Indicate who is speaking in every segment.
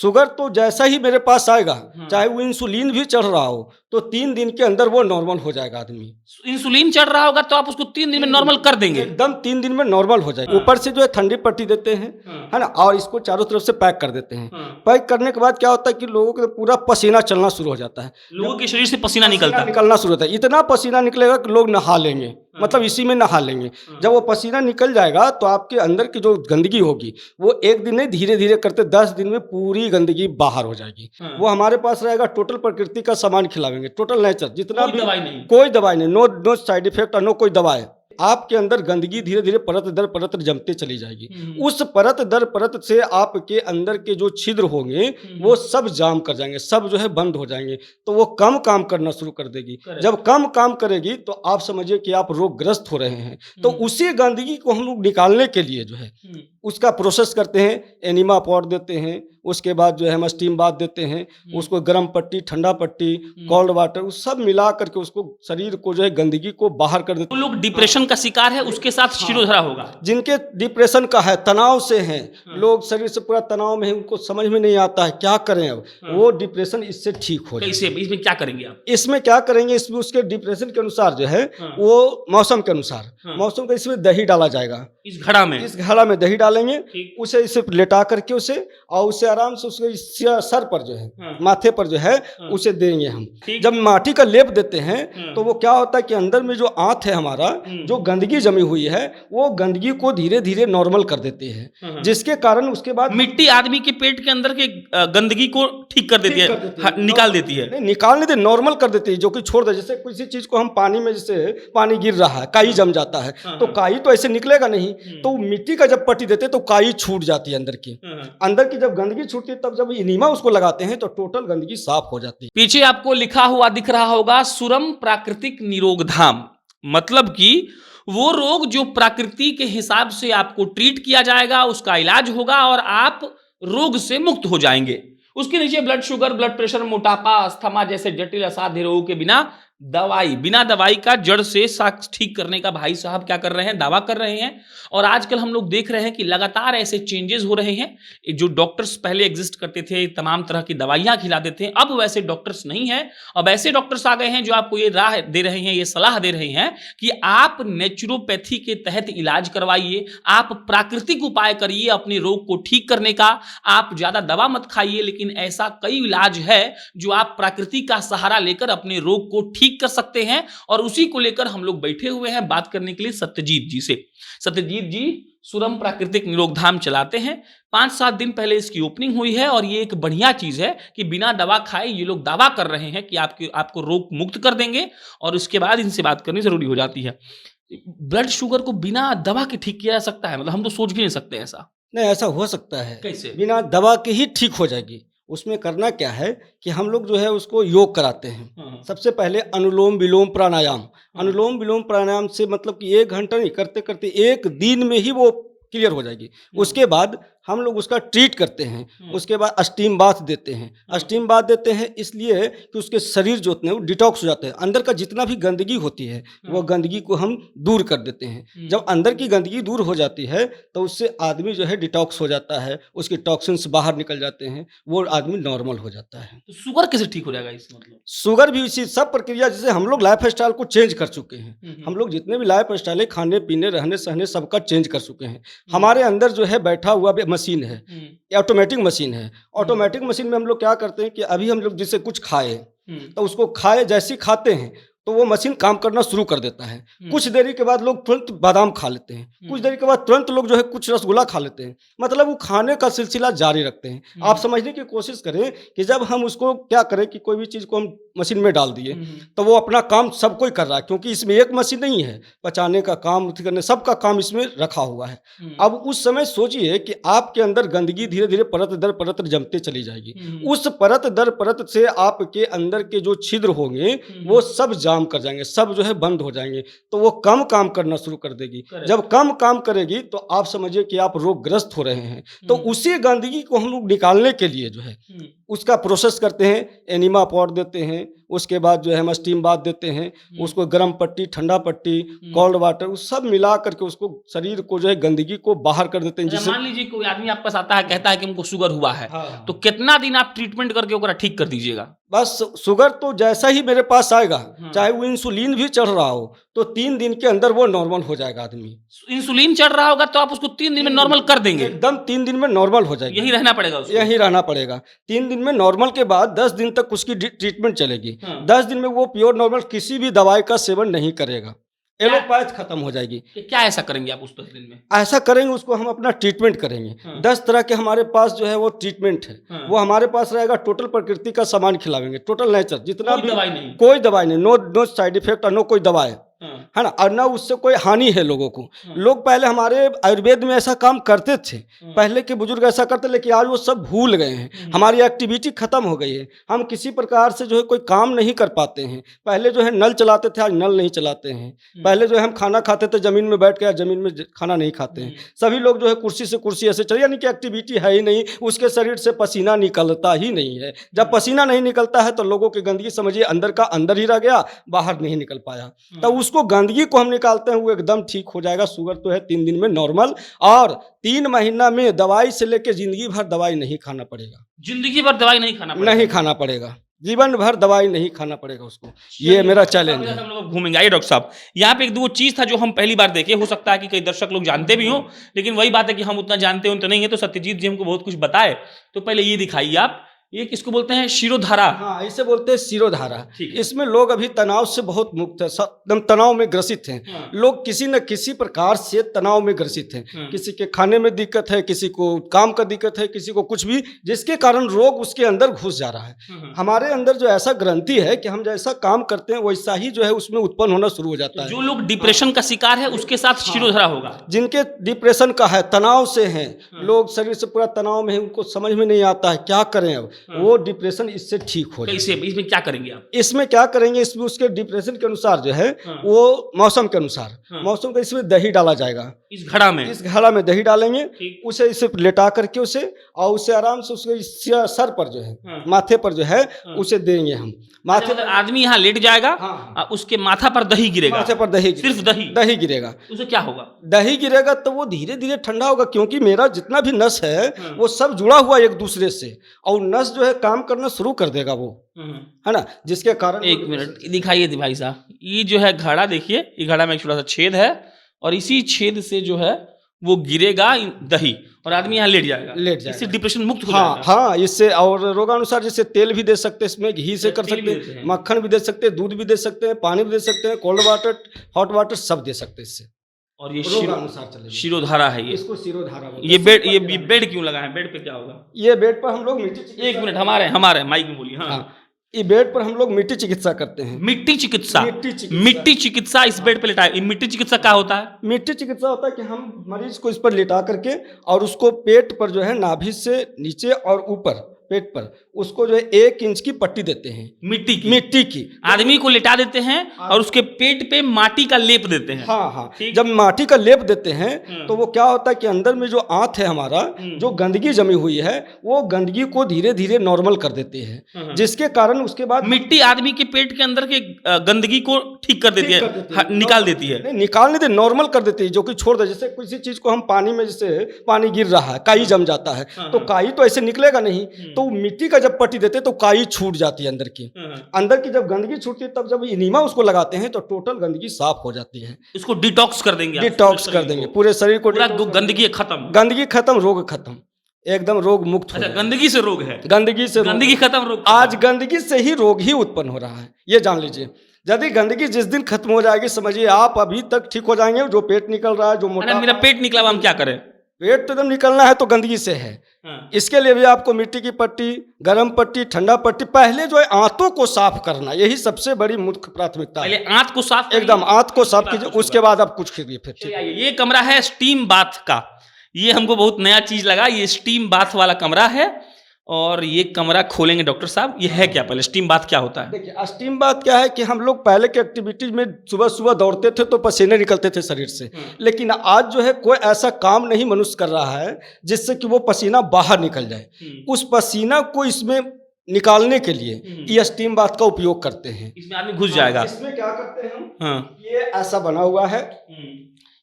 Speaker 1: Sugar तो जैसा ही मेरे पास आएगा,
Speaker 2: हाँ।
Speaker 1: चाहे वो इंसुलिन भी चढ़ रहा हो, तो 3 दिन के अंदर वो नॉर्मल हो जाएगा आदमी।
Speaker 2: इंसुलिन चढ़ रहा होगा तो आप उसको 3 दिन में
Speaker 1: 3
Speaker 2: नॉर्मल कर देंगे।
Speaker 1: एकदम 3 दिन में नॉर्मल हो जाएगा।
Speaker 2: हाँ।
Speaker 1: ऊपर से जो है ठंडी पट्टी देते हैं,
Speaker 2: हाँ।
Speaker 1: है ना? और इसको चारों तरफ से पैक कर देते हैं।
Speaker 2: हाँ।
Speaker 1: पैक करने के बाद क्या होता है कि लोगों को पूरा पसीना चलना शुरू हो जाता है।
Speaker 2: लोगों के शरीर से पसीना निकलता है।
Speaker 1: निकलना शुरू होता है। इतना पसीना निकलेगा कि लोग नहा लेंगे,
Speaker 2: हाँ।
Speaker 1: मतलब इसी में नहा लेंगे।
Speaker 2: हाँ।
Speaker 1: जब वो पसीना निकल जाएगा तो आपके अंदर की जो गंदगी होगी वो एक दिन नहीं, धीरे-धीरे करते 10 दिन में पूरी गंदगी बाहर हो जाएगी।
Speaker 2: हाँ।
Speaker 1: वो हमारे पास रहेगा, टोटल प्रकृति का सामान खिलाएंगे, टोटल नेचर जितना
Speaker 2: कोई
Speaker 1: भी,
Speaker 2: दवाई नहीं।
Speaker 1: कोई दवाई नहीं, नो साइड इफेक्ट और नो कोई दवा है। आपके अंदर गंदगी धीरे धीरे परत दर परत जमते चली जाएगी। उस परत दर परत से आपके अंदर के जो छिद्र होंगे वो सब जाम कर जाएंगे, सब जो है बंद हो जाएंगे। तो वो कम काम करना शुरू कर देगी। जब कम काम करेगी तो आप समझिए कि आप रोगग्रस्त हो रहे हैं। तो उसी गंदगी को हम लोग निकालने के लिए जो है उसका प्रोसेस करते हैं, एनिमा पाउडर देते हैं, उसके बाद जो है हम स्टीम बाथ देते हैं, उसको गर्म पट्टी, ठंडा पट्टी, कोल्ड वाटर, वो सब मिला करके उसको शरीर को जो है गंदगी को बाहर कर देते
Speaker 2: वो लोग डिप्रेशन का शिकार है, उसके साथ शिरोधारा होगा।
Speaker 1: हैं। जिनके डिप्रेशन का है, तनाव से हैं, लोग शरीर से पूरा तनाव में है, उनको समझ में नहीं आता है क्या करें। अब वो डिप्रेशन इससे ठीक हो जाए।
Speaker 2: कैसे इसमें क्या करेंगे आप?
Speaker 1: इसमें क्या करेंगे, इसमें उसके डिप्रेशन के अनुसार जो है वो मौसम के अनुसार, मौसम का इसमें दही डाला जाएगा।
Speaker 2: इस घड़ा में,
Speaker 1: इस घड़ा में दही डालेंगे,
Speaker 2: ठीक।
Speaker 1: उसे इसे लेटा करके उसे, और उसे आराम से उसके सर पर जो है, माथे पर जो है उसे देंगे हम। जब माटी का लेप देते हैं तो वो क्या होता है कि अंदर में जो आंत है हमारा, जो गंदगी जमी हुई है, वो गंदगी को धीरे धीरे नॉर्मल कर देती है, जिसके कारण उसके बाद
Speaker 2: मिट्टी आदमी के पेट के अंदर के गंदगी को ठीक कर देती है, निकाल देती है।
Speaker 1: नहीं, निकालने दे, नॉर्मल कर देती है, जो कि छोड़ दे। जैसे किसी चीज को हम पानी में, जैसे पानी गिर रहा है, काई जम जाता है, तो काई तो ऐसे निकलेगा नहीं, तो मिट्टी का जब पट्टी देते हैं तो काई छूट जाती है अंदर की। अंदर की जब गंदगी छूटती है तब जब इनिमा उसको लगाते हैं तो टोटल गंदगी साफ हो जाती है।
Speaker 2: पीछे आपको लिखा हुआ दिख रहा होगा सुरम प्राकृतिक निरोग धाम, मतलब कि वो रोग जो प्रकृति के हिसाब से आपको ट्रीट किया जाएगा, उसका इलाज होगा और आप रोग से मुक्त हो जाएंगे। उसके नीचे ब्लड शुगर, ब्लड प्रेशर, मोटापा, अस्थमा जैसे जटिल असाध्य रोगों के बिना दवाई का जड़ से ठीक करने का भाई साहब क्या कर रहे हैं, दावा कर रहे हैं। और आजकल हम लोग देख रहे हैं कि लगातार ऐसे चेंजेस हो रहे हैं। जो डॉक्टर्स पहले एग्जिस्ट करते थे, तमाम तरह की दवाइयां खिलाते थे, अब वैसे डॉक्टर्स नहीं है। अब ऐसे डॉक्टर्स आ गए हैं जो आपको ये राह दे रहे हैं, ये सलाह दे रहे हैं कि आप नेचुरोपैथी के तहत इलाज करवाइए, आप प्राकृतिक उपाय करिए अपने रोग को ठीक करने का। आप ज्यादा दवा मत खाइए, लेकिन ऐसा कई इलाज है जो आप प्रकृति का सहारा लेकर अपने रोग को ठीक कर सकते हैं। और उसी को लेकर हम लोग बैठे हुए हैं बात करने के लिए सत्यजीत जी से। सत्यजीत जी सुरम प्राकृतिक निरोग धाम चलाते हैं। 5-7 दिन पहले इसकी ओपनिंग हुई है और ये एक बढ़िया चीज है कि बिना दवा खाए ये लोग दावा कर रहे हैं कि आपको रोग मुक्त कर देंगे। और उसके बाद इनसे बात करनी जरूरी हो जाती है। ब्लड शुगर को बिना दवा के ठीक किया जा सकता है? मतलब हम तो सोच भी नहीं सकते ऐसा।
Speaker 1: नहीं, ऐसा हो सकता है।
Speaker 2: कैसे?
Speaker 1: बिना दवा के ही ठीक हो जाएगी। उसमें करना क्या है कि हम लोग जो है उसको योग कराते हैं। सबसे पहले अनुलोम विलोम प्राणायाम। अनुलोम विलोम प्राणायाम से मतलब कि 1 घंटा नहीं, करते करते 1 दिन में ही वो क्लियर हो जाएगी। उसके बाद हम लोग उसका ट्रीट करते हैं। उसके बाद स्टीम बाथ देते हैं। स्टीम बाथ देते हैं इसलिए कि उसके शरीर जो होते हैं वो डिटॉक्स हो जाते हैं। अंदर का जितना भी गंदगी होती है वो गंदगी को हम दूर कर देते हैं। जब अंदर की गंदगी दूर हो जाती है तो उससे आदमी जो है डिटॉक्स हो जाता है, उसके टॉक्सिन्स बाहर निकल जाते हैं, वो आदमी नॉर्मल हो जाता है।
Speaker 2: तो शुगर कैसे ठीक हो जाएगा इससे? मतलब
Speaker 1: शुगर भी इसी सब प्रक्रिया, जैसे हम लोग लाइफ स्टाइल को चेंज कर चुके हैं। हम लोग जितने भी लाइफ स्टाइल है, खाने पीने, रहने सहने, सबका चेंज कर चुके हैं। हमारे अंदर जो है बैठा हुआ मशीन है, ऑटोमेटिक मशीन है। ऑटोमेटिक मशीन में हम लोग क्या करते हैं कि अभी हम लोग जिससे कुछ खाए तो उसको खाए, जैसे ही खाते हैं तो वो मशीन काम करना शुरू कर देता है। कुछ देरी के बाद लोग तुरंत बादाम खा लेते हैं, कुछ देरी के बाद तुरंत लोग जो है कुछ रसगुल्ला खा लेते हैं। मतलब वो खाने का सिलसिला जारी रखते हैं। आप समझने की कोशिश करें कि जब हम उसको क्या करें कि कोई भी चीज़ को हम मशीन में डाल दिए तो वो अपना काम सब कोई कर रहा है, क्योंकि इसमें एक मशीन नहीं है, पचाने का काम, करने सबका काम इसमें रखा हुआ है। अब उस समय सोचिए कि आपके अंदर गंदगी धीरे धीरे परत दर परत जमते चली जाएगी। उस परत दर परत से आपके अंदर के जो छिद्र होंगे वो सब जाम कर जाएंगे, सब जो है बंद हो जाएंगे। तो वो कम काम करना शुरू कर देगी। जब कम काम करेगी तो आप समझिए कि आप रोगग्रस्त हो रहे हैं। तो उसी गंदगी को हम लोग निकालने के लिए जो है उसका प्रोसेस करते हैं, एनिमा पॉट देते हैं, उसके बाद जो है हम स्टीम बाथ देते हैं, उसको गर्म पट्टी, ठंडा पट्टी, कोल्ड वाटर, वो सब मिला करके उसको शरीर को जो है गंदगी को बाहर कर देते हैं।
Speaker 2: अच्छा,
Speaker 1: जिससे
Speaker 2: मान लीजिए कोई आदमी आपके पास आता है, कहता है कि हमको शुगर हुआ है,
Speaker 1: हाँ,
Speaker 2: तो कितना दिन आप ट्रीटमेंट करके ओकरा ठीक कर दीजिएगा?
Speaker 1: बस शुगर तो जैसा ही मेरे पास आएगा,
Speaker 2: हाँ।
Speaker 1: चाहे वो इंसुलिन भी चढ़ रहा हो, तो 3 दिन के अंदर वो नॉर्मल हो जाएगा आदमी।
Speaker 2: इंसुलिन चढ़ रहा होगा तो आप उसको 3 दिन में नॉर्मल कर देंगे?
Speaker 1: एकदम 3 दिन में नॉर्मल हो जाएगी।
Speaker 2: यही रहना पड़ेगा उसको?
Speaker 1: यहीं रहना पड़ेगा। 3 दिन में नॉर्मल के बाद 10 दिन तक उसकी ट्रीटमेंट चलेगी।
Speaker 2: हाँ।
Speaker 1: 10 दिन में वो प्योर नॉर्मल किसी भी दवाई का सेवन नहीं करेगा, एलोपैथ खत्म हो जाएगी।
Speaker 2: कि क्या ऐसा करेंगे आप उस 10 दिन में?
Speaker 1: ऐसा करेंगे, उसको हम अपना ट्रीटमेंट करेंगे।
Speaker 2: हाँ।
Speaker 1: 10 तरह के हमारे पास जो है वो ट्रीटमेंट है।
Speaker 2: हाँ।
Speaker 1: वो हमारे पास रहेगा, टोटल प्रकृति का सामान खिलाएंगे, टोटल नेचर, जितना
Speaker 2: कोई
Speaker 1: भी
Speaker 2: दवाई नहीं?
Speaker 1: कोई दवाई नहीं, नो साइड इफेक्ट और नो कोई दवाई,
Speaker 2: हाँ।
Speaker 1: है ना, और ना उससे कोई हानि है लोगों को।
Speaker 2: हाँ।
Speaker 1: लोग पहले हमारे आयुर्वेद में ऐसा काम करते थे,
Speaker 2: हाँ।
Speaker 1: पहले के बुजुर्ग ऐसा करते, लेकिन आज वो सब भूल गए हैं। हमारी एक्टिविटी खत्म हो गई है, हम किसी प्रकार से जो है कोई काम नहीं कर पाते हैं। पहले जो है नल चलाते थे, आज नल नहीं चलाते हैं। पहले जो है हम खाना खाते थे जमीन में बैठ के, आज जमीन में खाना नहीं खाते हैं। सभी लोग जो है कुर्सी से कुर्सी ऐसे चले, यानी कि एक्टिविटी है ही नहीं, उसके शरीर से पसीना निकलता ही नहीं है। जब पसीना नहीं निकलता है तो लोगों की गंदगी समझिए अंदर का अंदर ही रह गया, बाहर नहीं निकल पाया। तो उसको गंदगी को हम निकालते हैं, वो एकदम ठीक हो जाएगा। शुगर तो है 3 दिन में नॉर्मल, और 3 महीना में दवाई से लेके जिंदगी भर दवाई नहीं खाना पड़ेगा।
Speaker 2: जिंदगी भर दवाई नहीं खाना पड़ेगा?
Speaker 1: नहीं खाना पड़ेगा, जीवन भर दवाई नहीं खाना पड़ेगा उसको। ये मेरा चैलेंज है।
Speaker 2: हम लोग घूमेंगे। आइए डॉक्टर साहब, यहाँ पे एक दो चीज था जो हम पहली बार देखे, हो सकता है कि कई दर्शक लोग जानते भी हों, लेकिन वही बात है कि हम उतना जानते तो नहीं है। तो सत्यजीत जी हमको बहुत कुछ बताए, तो पहले ये दिखाइए आप, ये किसको बोलते हैं? शिरोधारा?
Speaker 1: हाँ, इसे बोलते हैं शिरोधारा।
Speaker 2: ठीक है।
Speaker 1: इसमें लोग अभी तनाव से बहुत मुक्त है, एकदम तनाव में ग्रसित हैं।
Speaker 2: हाँ।
Speaker 1: लोग किसी न किसी प्रकार से तनाव में ग्रसित हैं।
Speaker 2: हाँ।
Speaker 1: किसी के खाने में दिक्कत है, किसी को काम का दिक्कत है, किसी को कुछ भी, जिसके कारण रोग उसके अंदर घुस जा रहा है।
Speaker 2: हाँ।
Speaker 1: हमारे अंदर जो ऐसा ग्रंथि है कि हम जैसा काम करते हैं वैसा ही जो है उसमें उत्पन्न होना शुरू हो जाता है।
Speaker 2: जो लोग डिप्रेशन का शिकार है उसके साथ शिरोधारा होगा?
Speaker 1: जिनके डिप्रेशन का है, तनाव से हैं, लोग शरीर से पूरा तनाव में है, उनको समझ में नहीं आता है क्या करें। अब वो डिप्रेशन इससे ठीक हो
Speaker 2: कैसे?
Speaker 1: जाए।
Speaker 2: इसमें क्या करेंगे आप?
Speaker 1: इसमें क्या करेंगे, इसमें उसके डिप्रेशन के अनुसार जो है
Speaker 2: हाँ।
Speaker 1: वो मौसम के अनुसार,
Speaker 2: हाँ।
Speaker 1: मौसम का इसमें दही डाला जाएगा।
Speaker 2: इस घड़ा में?
Speaker 1: इस घड़ा में दही डालेंगे,
Speaker 2: ठीक।
Speaker 1: उसे इसे लेटा करके उसे, और उसे आराम से उसके सर पर जो है,
Speaker 2: हाँ।
Speaker 1: माथे पर जो है
Speaker 2: हाँ।
Speaker 1: उसे देंगे हम। माथे
Speaker 2: मतलब आदमी यहाँ लेट जाएगा,
Speaker 1: हाँ।
Speaker 2: उसके माथा पर दही गिरेगा?
Speaker 1: माथे पर दही,
Speaker 2: सिर्फ दही?
Speaker 1: दही गिरेगा।
Speaker 2: उसे क्या होगा?
Speaker 1: दही गिरेगा तो वो धीरे धीरे ठंडा होगा, क्योंकि मेरा जितना भी नस है
Speaker 2: हाँ।
Speaker 1: वो सब जुड़ा हुआ एक दूसरे से, और नस जो है काम करना शुरू कर देगा वो, है ना, जिसके कारण।
Speaker 2: एक मिनट दिखाइए भाई साहब, ये जो है घड़ा देखिए, ये घड़ा में एक छोटा सा छेद है, और इसी छेद से जो है वो गिरेगा दही, और आदमी यहाँ लेट जाएगा। इससे डिप्रेशन मुक्त हो
Speaker 1: हाँ
Speaker 2: जाएगा।
Speaker 1: हाँ, इससे, और रोगानुसार जैसे तेल भी दे सकते हैं, इसमें घी से कर
Speaker 2: तेल भी
Speaker 1: सकते
Speaker 2: देते
Speaker 1: हैं,
Speaker 2: हैं।
Speaker 1: मक्खन भी दे सकते हैं, दूध भी दे सकते हैं, पानी भी दे सकते हैं, कोल्ड वाटर, हॉट वाटर सब दे सकते हैं इससे।
Speaker 2: और ये
Speaker 1: रोगानुसार चलेगा।
Speaker 2: शिरोधारा है ये।
Speaker 1: इसको शिरोधारा बोलते
Speaker 2: ये
Speaker 1: हैं।
Speaker 2: बेड क्यों लगा है? बेड पे क्या होगा?
Speaker 1: ये बेड पर हम लोग मिट्टी,
Speaker 2: एक मिनट, हमारे माइक में बोलिए। हाँ।
Speaker 1: ये बेड पर हम लोग मिट्टी चिकित्सा करते हैं।
Speaker 2: मिट्टी चिकित्सा?
Speaker 1: मिट्टी चिकित्सा।
Speaker 2: मिट्टी चिकित्सा इस बेड पे लेटाए। मिट्टी चिकित्सा क्या होता है?
Speaker 1: मिट्टी चिकित्सा होता है कि हम मरीज को इस पर लेटा करके, और उसको पेट पर जो है नाभि से नीचे और ऊपर पेट पर उसको जो है 1 इंच की पट्टी देते हैं, मिट्टी की
Speaker 2: आदमी को लेटा देते हैं, और उसके पेट पे माटी का लेप देते हैं।
Speaker 1: हाँ हाँ, जब माटी का लेप देते हैं तो वो क्या होता है कि अंदर में जो आंत है हमारा, जो गंदगी जमी हुई है, वो गंदगी को धीरे धीरे नॉर्मल कर देते हैं, जिसके कारण उसके बाद
Speaker 2: मिट्टी आदमी के पेट के अंदर के गंदगी को ठीक कर देती है, निकाल देती है।
Speaker 1: नहीं, निकाल नहीं दे, नॉर्मल कर देती है, जो कि छोड़ दे। जैसे किसी चीज को हम पानी में, जैसे पानी गिर रहा है, काई जम जाता है, तो काई तो ऐसे निकलेगा नहीं, तो मिट्टी का जब पट्टी देते तो काई छूट जाती है अंदर की। अंदर की जब गंदगी छूटती है, तब जब इनिमा उसको लगाते हैं तो टोटल गंदगी साफ हो जाती है।
Speaker 2: इसको डिटॉक्स कर देंगे?
Speaker 1: डिटॉक्स कर देंगे पूरे शरीर को,
Speaker 2: गंदगी खत्म,
Speaker 1: गंदगी खत्म, रोग खत्म, एकदम रोग मुक्त हो।
Speaker 2: अच्छा, गंदगी से रोग है?
Speaker 1: गंदगी से,
Speaker 2: गंदगी खत्म, रोग।
Speaker 1: आज गंदगी से ही रोग ही उत्पन्न हो रहा है, ये जान लीजिए। यदि गंदगी जिस दिन खत्म हो जाएगी, समझिए आप अभी तक ठीक हो जाएंगे। जो पेट निकल रहा है, जो मोटा,
Speaker 2: मेरा पेट निकला, हम क्या करें?
Speaker 1: पेट तो एकदम निकलना है तो गंदगी से है। इसके लिए भी आपको मिट्टी की पट्टी, गर्म पट्टी, ठंडा पट्टी, पहले जो है आंतों को साफ करना, यही सबसे बड़ी मुख्य प्राथमिकता है।
Speaker 2: पहले आंत को साफ,
Speaker 1: एकदम आंत को साफ कीजिए, उसके बाद आप कुछ कीजिए फिर।
Speaker 2: ये कमरा है स्टीम बाथ का, ये हमको बहुत नया चीज लगा, ये स्टीम बाथ वाला कमरा है, और ये कमरा खोलेंगे डॉक्टर साहब, ये है क्या? पहले स्टीम बाथ क्या होता है?
Speaker 1: देखिए स्टीम बात क्या है कि हम लोग पहले के एक्टिविटीज में सुबह सुबह दौड़ते थे तो पसीने निकलते थे शरीर से, लेकिन आज जो है कोई ऐसा काम नहीं मनुष्य कर रहा है जिससे कि वो पसीना बाहर निकल जाए। उस पसीना को इसमें निकालने के लिए ये स्टीम बाथ का उपयोग करते हैं।
Speaker 2: इसमें आदमी घुस जाएगा।
Speaker 1: इसमें क्या करते हैं हम,
Speaker 2: हाँ।
Speaker 1: ये ऐसा बना हुआ है,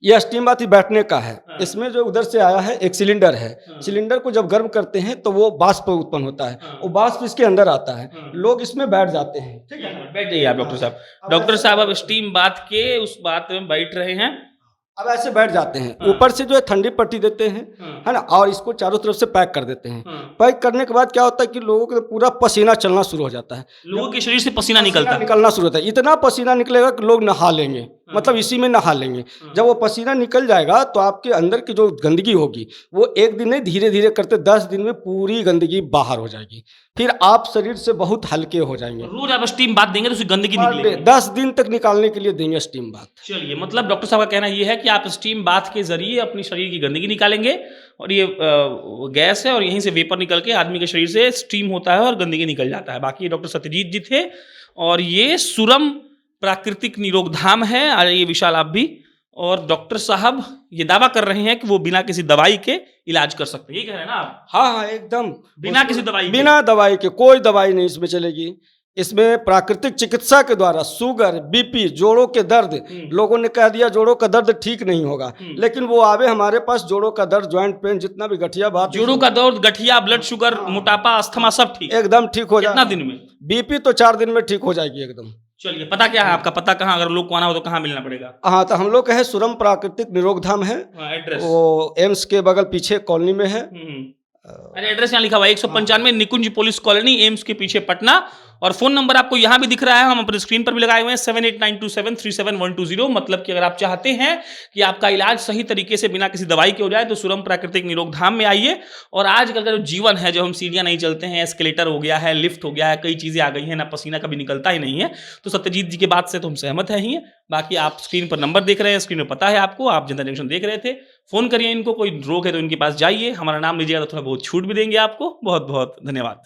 Speaker 1: ये स्टीम बाथ ही बैठने का है। इसमें जो उधर से आया है एक सिलेंडर है, सिलेंडर को जब गर्म करते हैं तो वो वाष्प उत्पन्न होता है, वो वाष्प इसके अंदर आता है, लोग इसमें बैठ जाते हैं। ठीक है,
Speaker 2: बैठ जाइए आप डॉक्टर साहब। डॉक्टर साहब अब स्टीम बाथ के उस बात में बैठ रहे हैं।
Speaker 1: अब ऐसे बैठ जाते हैं, ऊपर से जो है ठंडी पट्टी देते हैं, है ना, और इसको चारों तरफ से पैक कर देते हैं। पैक करने के बाद क्या होता है कि लोगों को पूरा पसीना चलना शुरू हो जाता है,
Speaker 2: लोगों के शरीर से पसीना
Speaker 1: निकलना शुरू होता है। इतना पसीना निकलेगा कि लोग नहा लेंगे, मतलब इसी में नहा लेंगे। जब वो पसीना निकल जाएगा तो आपके अंदर की जो गंदगी होगी वो एक दिन नहीं, धीरे धीरे करते 10 दिन में पूरी गंदगी बाहर हो जाएगी, फिर आप शरीर से बहुत हल्के हो जाएंगे।
Speaker 2: रोज आप स्टीम बाथ देंगे तो उसकी गंदगी निकलेगी।
Speaker 1: 10 दिन तक निकालने के लिए देंगे स्टीम बाथ।
Speaker 2: चलिए, मतलब डॉक्टर साहब का कहना ये है कि आप स्टीम बाथ के जरिए अपनी शरीर की गंदगी निकालेंगे, और ये गैस है और यहीं से वेपर निकल के आदमी के शरीर से स्टीम होता है और गंदगी निकल जाता है। बाकी डॉक्टर सत्यजीत जी थे, और ये सुरम प्राकृतिक निरोग धाम है। आ जाइए विशाल आप भी। और डॉक्टर साहब ये दावा कर रहे हैं कि वो बिना किसी दवाई के इलाज कर सकते हैं, ये कह रहे हैं ना आप?
Speaker 1: हाँ, एकदम
Speaker 2: बिना किसी दवाई
Speaker 1: बिना दवाई के, कोई दवाई नहीं इसमें चलेगी। इसमें प्राकृतिक चिकित्सा के द्वारा शुगर, बीपी, जोड़ों के दर्द, लोगों ने कह दिया जोड़ों का दर्द ठीक नहीं होगा, लेकिन वो आवे हमारे पास, जोड़ों का दर्द, जॉइंट पेन, जितना भी गठिया बात,
Speaker 2: जोड़ों का दर्द, गठिया, ब्लड शुगर, मोटापा, अस्थमा, सब ठीक,
Speaker 1: एकदम ठीक हो जाए।
Speaker 2: कितना दिन में?
Speaker 1: बीपी तो 4 दिन में ठीक हो जाएगी एकदम।
Speaker 2: चलिए, पता क्या है आपका? पता कहाँ, अगर लोग को आना हो तो कहाँ मिलना पड़ेगा?
Speaker 1: हाँ, तो हम लोग का है सुरम प्राकृतिक निरोग धाम है,
Speaker 2: एड्रेस
Speaker 1: वो एम्स के बगल पीछे कॉलोनी में है।
Speaker 2: अरे एड्रेस यहाँ लिखा हुआ है 195 निकुंज पुलिस कॉलोनी, एम्स के पीछे, पटना। और फोन नंबर आपको यहाँ भी दिख रहा है, हम अपने स्क्रीन पर भी लगाए हुए हैं, 7892737120। मतलब कि अगर आप चाहते हैं कि आपका इलाज सही तरीके से बिना किसी दवाई के हो जाए तो सुरम प्राकृतिक निरोग धाम में आइए। और आजकल का जो जीवन है, जो हम सीढ़ियाँ नहीं चलते हैं, एस्केलेटर हो गया है, लिफ्ट हो गया है, कई चीज़ें आ गई हैं, ना पसीना कभी निकलता ही नहीं है, तो सत्यजीत जी की बात से तो हम सहमत है ही। बाकी आप स्क्रीन पर नंबर देख रहे हैं, स्क्रीन पर पता है आपको, आप जनता जंक्शन देख रहे थे, फोन करिए इनको, कोई रोग है तो इनके पास जाइए, हमारा नाम लीजिएगा तो थोड़ा बहुत छूट भी देंगे आपको। बहुत बहुत धन्यवाद।